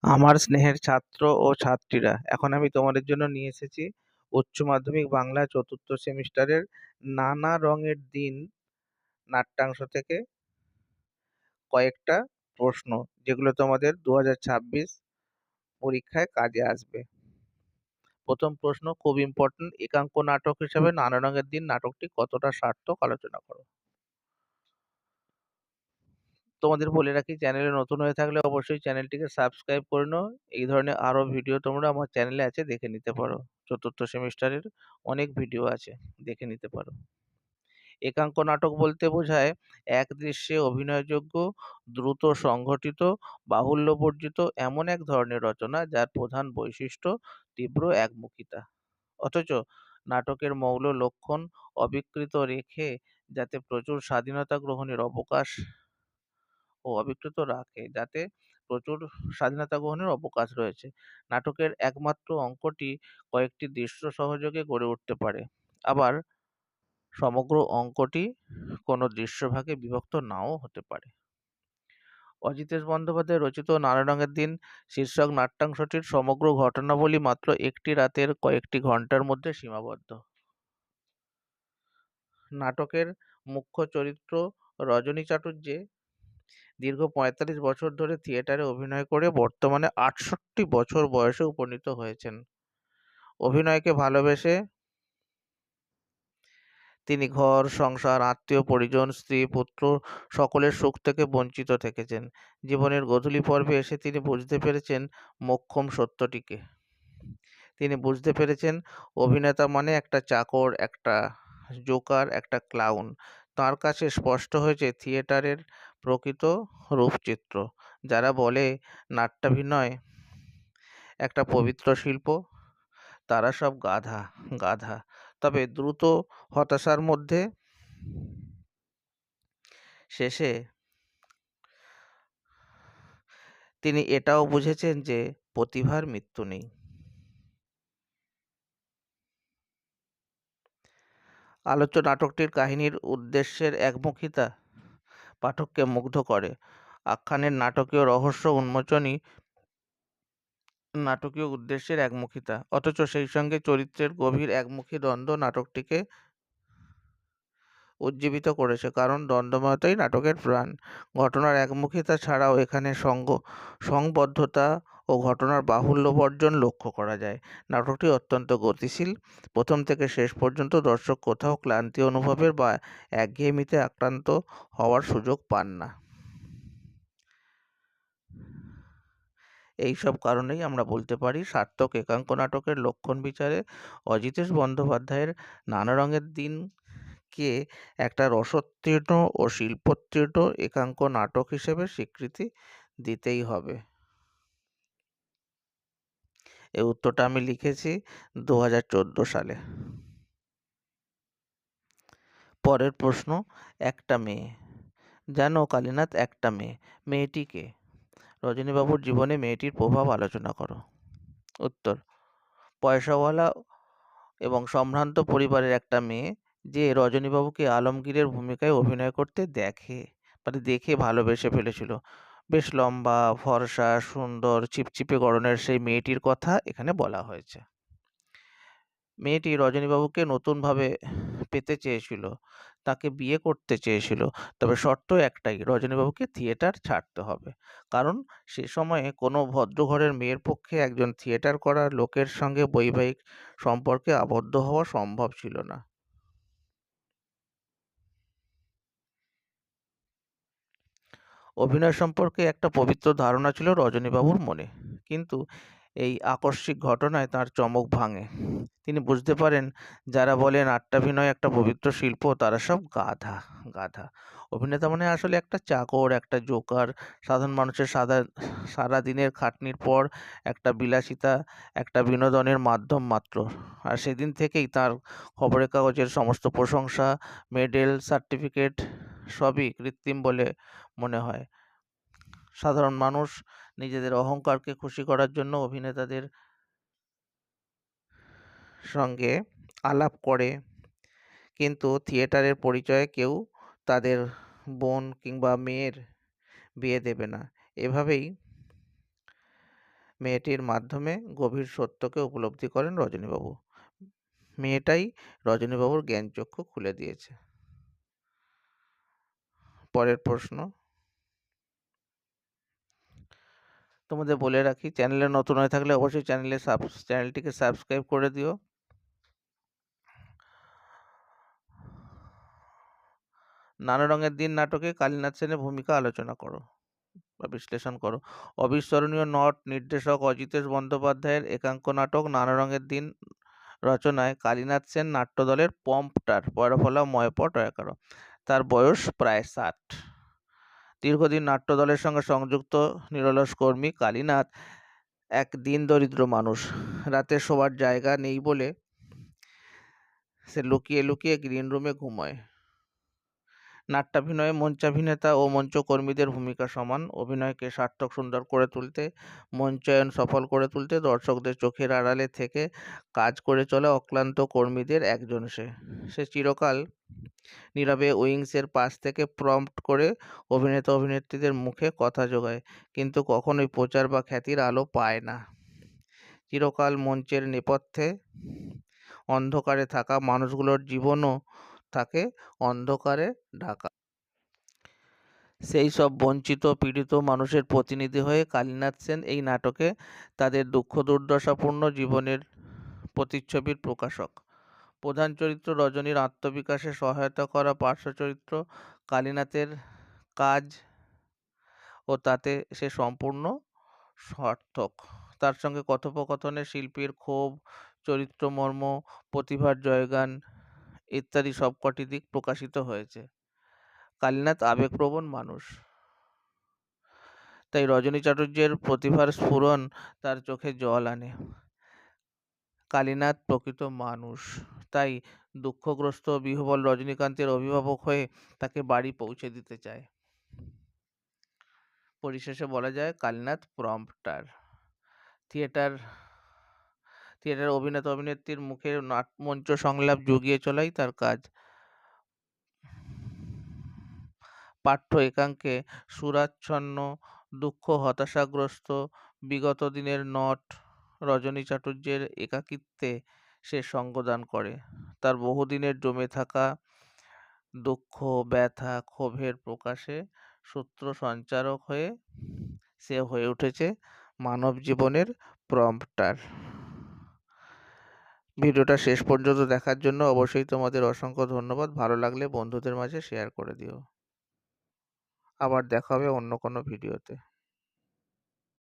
আমার স্নেহের ছাত্র ও ছাত্রীরা, এখন আমি তোমাদের জন্য নিয়ে এসেছি উচ্চ মাধ্যমিক বাংলা চতুর্থ সেমিস্টারের নানা রঙের দিন নাট্যাংশ থেকে কয়েকটা প্রশ্ন, যেগুলো তোমাদের 2026 পরীক্ষায় কাজে আসবে। প্রথম প্রশ্ন খুব ইম্পর্টেন্ট: একাঙ্ক নাটক হিসেবে নানা রঙের দিন নাটকটি কতটা সার্থক আলোচনা করো। তোমাদের বলে রাখি, চ্যানেলে নতুন হয়ে থাকলে অবশ্যই চ্যানেলটিকে সাবস্ক্রাইব করে নাও। এই ধরনের আরো ভিডিও তোমরা আমার চ্যানেলে আছে, দেখে নিতে পারো। চতুর্থ সেমিস্টারের অনেক ভিডিও আছে, দেখে নিতে পারো। একাঙ্ক নাটক বলতে বোঝায় এক দৃশ্যে অভিনয়যোগ্য, দ্রুত সংঘটিত, বাহুল্যবর্জিত এমন এক ধরনের রচনা যার প্রধান বৈশিষ্ট্য তীব্র একমুখিতা, অথচ নাটকের মৌল লক্ষণ অবিকৃত রেখে যাতে প্রচুর স্বাধীনতা গ্রহণের অবকাশ ও অবিকৃত রাখে যাতে প্রচুর স্বাধীনতা গ্রহণের অবকাশ রয়েছে। নাটকের একমাত্র অঙ্কটি কয়েকটি দৃশ্য সহযোগে গড়ে উঠতে পারে, আবার সমগ্র অঙ্কটি কোনো দৃশ্যভাগে বিভক্ত নাও হতে পারে। অজিতেশ বন্দ্যোপাধ্যায় রচিত নানা রঙের দিন শীর্ষক নাট্যাংশটির সমগ্র ঘটনাবলী মাত্র একটি রাতের কয়েকটি ঘন্টার মধ্যে সীমাবদ্ধ। নাটকের মুখ্য চরিত্র রজনী চাটুর্যে দীর্ঘ ৪৫ বছর ধরে থিয়েটারে অভিনয় করে বর্তমানে ৬৮ বছর বয়সে উপনীত হয়েছেন। অভিনয়কে ভালোবেসে তিনি ঘর, সংসার, আত্মীয় পরিজন, স্ত্রী, পুত্র সকলের সুখ থেকে বঞ্চিত থেকেছেন। জীবনের গোধূলি পর্বে এসে তিনি বুঝতে পেরেছেন মোক্ষম সত্যটিকে। তিনি বুঝতে পেরেছেন অভিনেতা মানে একটা চাকর, একটা জোকার, একটা ক্লাউন। তাঁর কাছে স্পষ্ট হয়েছে থিয়েটারের প্রকৃত রূপচিত্র। যারা বলে নাট্যাভিনয় একটা পবিত্র শিল্প, তারা সব গাধা গাধা। তবে দ্রুত হতাশার মধ্যে শেষে তিনি এটাও বুঝেছেন যে প্রতিভার মৃত্যু নেই। আলোচ্য নাটকটির কাহিনীর উদ্দেশ্যের একমুখিতা পাঠককে মুগ্ধ করে। আখ্যানের নাটকীয় রহস্য উন্মোচনই নাটকীয় উদ্দেশ্যের একমুখিতা, অথচ সেই সঙ্গে চরিত্রের গভীর একমুখী দ্বন্দ্ব নাটকটিকে উজ্জীবিত করেছে, কারণ দ্বন্দ্বময়তাই নাটকের প্রাণ। ঘটনার একমুখিতা ছাড়াও এখানে সংবদ্ধতা ও ঘটনার বাহুল্য বর্জন লক্ষ্য করা যায়। নাটকটি অত্যন্ত গতিশীল। প্রথম থেকে শেষ পর্যন্ত দর্শক কোথাও ক্লান্তি অনুভবের বা একঘেয়েমিতে আক্রান্ত হওয়ার সুযোগ পান না। এই সব কারণেই আমরা বলতে পারি সার্থক একাঙ্ক নাটকের লক্ষণ বিচারে অজিতেশ বন্দ্যোপাধ্যায়ের নানা রঙের দিনকে একটা রসোত্তীর্ণ ও শিল্পোত্তীর্ণ একাঙ্ক নাটক হিসেবে স্বীকৃতি দিতেই হবে। এই উত্তরটা আমি লিখেছি 2014 সালে। পরের প্রশ্ন: একটা মেয়ে। জানো কালীনাথ, একটা মেয়ে, মেয়েটি কে? রজনীবাবুর জীবনে মেয়েটির প্রভাব আলোচনা করো। উত্তর: পয়সাওয়ালা এবং সম্ভ্রান্ত পরিবারের একটা মেয়ে, যে রজনীবাবুকে আলমগীরের ভূমিকায় অভিনয় করতে দেখে ভালোবেসে ফেলেছিল। বেশ লম্বা, ফর্সা, সুন্দর, চিপচিপে গড়নের সেই মেয়েটির কথা এখানে বলা হয়েছে। মেয়েটি রজনীবাবুকে নতুনভাবে পেতে চেয়েছিল, তাকে বিয়ে করতে চেয়েছিল। তবে শর্ত একটাই, রজনীবাবুকে থিয়েটার ছাড়তে হবে, কারণ সে সময়ে কোনো ভদ্রঘরের মেয়ের পক্ষে একজন থিয়েটার করা লোকের সঙ্গে বৈবাহিক সম্পর্কে আবদ্ধ হওয়া সম্ভব ছিল না। অভিনয় সম্পর্কে একটা পবিত্র ধারণা ছিল রজনীবাবুর মনে, কিন্তু এই আকস্মিক ঘটনায় তাঁর চমক ভাঙে। তিনি বুঝতে পারেন যারা বলে নাট্যাভিনয় একটা পবিত্র শিল্প, তারা সব গাধা গাধা। অভিনেতা মানে আসলে একটা চাকর, একটা জোকার, সাধারণ মানুষের সারা দিনের খাটনির পর একটা বিলাসিতা, একটা বিনোদনের মাধ্যম মাত্র। আর সেদিন থেকেই তার খবরের কাগজের সমস্ত প্রশংসা, মেডেল, সার্টিফিকেট সবই কৃত্রিম বলে মনে হয়। সাধারণ মানুষ নিজেদের অহংকারকে খুশি করার জন্য অভিনেতাদের সঙ্গে আলাপ করে, কিন্তু থিয়েটারের পরিচয়ে কেউ তাদের বোন কিংবা মেয়ের বিয়ে দেবে না। এভাবেই মেয়েটির মাধ্যমে গভীর সত্যকে উপলব্ধি করেন রজনীবাবু। মেয়েটাই রজনীবাবুর জ্ঞানচক্ষু খুলে দিয়েছে। পরের প্রশ্ন, তোমাদের বলে রাখি, চ্যানেলে নতুন হয়ে থাকলে অবশ্যই চ্যানেলটিকে সাবস্ক্রাইব করে দিও। নানা রঙের দিন নাটকে কালীনাথ সেনের ভূমিকা আলোচনা করো বা বিশ্লেষণ করো। অবিস্মরণীয় নট নির্দেশক অজিতেশ বন্দ্যোপাধ্যায়ের একাঙ্ক নাটক নানা রঙের দিন রচনায় কালীনাথ সেন নাট্যদলের পম্পটার পয়রাফলা ময়পট একারো। তার বয়স প্রায় 60। দীর্ঘদিন নাট্যদলের সঙ্গে সংযুক্ত নিরলস কর্মী কালীনাথ এক দিন দরিদ্র মানুষ। রাতে শোবার জায়গা নেই বলে সে লুকিয়ে লুকিয়ে গ্রিন রুমে ঘুমোয়। নাট্যাভিনয়ে মঞ্চাভিনেতা ও মঞ্চকর্মীদের ভূমিকা সমান। অভিনয়কে সার্থক সুন্দর করে তুলতে, মঞ্চায়ন সফল করে তুলতে দর্শকদের চোখের আড়ালে থেকে কাজ করে চলা অক্লান্ত কর্মীদের একজন সে চিরকাল নীরবে উইংসের পাশ থেকে প্রম্পট করে অভিনেতা অভিনেত্রীদের মুখে কথা জোগায়, কিন্তু কখনোই প্রচার বা খ্যাতির আলো পায় না। চিরকাল মঞ্চের নেপথ্যে অন্ধকারে থাকা মানুষগুলোর জীবনও থাকে অন্ধকারে ঢাকা। সেই সব বঞ্চিত পীড়িত মানুষের প্রতিনিধি হয়ে কালীনাথ সেন এই নাটকে তাদের দুঃখ দুর্দশাপূর্ণ জীবনের প্রতিচ্ছবির প্রকাশক। প্রধান চরিত্র রজনীর আত্মবিকাশে সহায়তা করা পার্শ্ব চরিত্র কালীনাথের কাজ ও তাতে সে সম্পূর্ণ সার্থক। তার সঙ্গে কথোপকথনে শিল্পীর ক্ষোভ, চরিত্রমর্ম, প্রতিভার জয়গান ইত্যাদি সবকটি দিক প্রকাশিত হয়েছে। কালীনাথ আবেগপ্রবণ মানুষ, তাই রজনী চাটুর্যের প্রতিভার স্ফুরণ তার চোখে জল আনে। কালীনাথ প্রকৃত মানুষ, তাই দুঃখগ্রস্ত বিহ্বল রজনীকান্তের অভিভাবক হয়ে তাকে বাড়ি পৌঁছে দিতে চায়। পরিশেষে বলা যায় কালীনাথ প্রম্পটার। থিয়েটার অভিনেতা অভিনেত্রীর মুখে মঞ্চ সংলাপ জুগিয়ে চলাই তার কাজ। পাঠ্য একাঙ্কে সুরাচ্ছন্ন, দুঃখ হতাশাগ্রস্ত বিগত দিনের নট রজনী চাটুর্যের একাকিত্বে সে সঙ্গদান করে। তার বহুদিনের জমে থাকা দুঃখ, ব্যথা, ক্ষোভের প্রকাশে সূত্র সঞ্চারক হয়ে সে হয়ে উঠেছে মানব জীবনের প্রম্পটার। ভিডিওটা শেষ পর্যন্ত দেখার জন্য অবশ্যই তোমাদের অসংখ্য ধন্যবাদ। ভালো লাগলে বন্ধুদের মাঝে শেয়ার করে দিও। আবার দেখা হবে অন্য কোনো ভিডিওতে।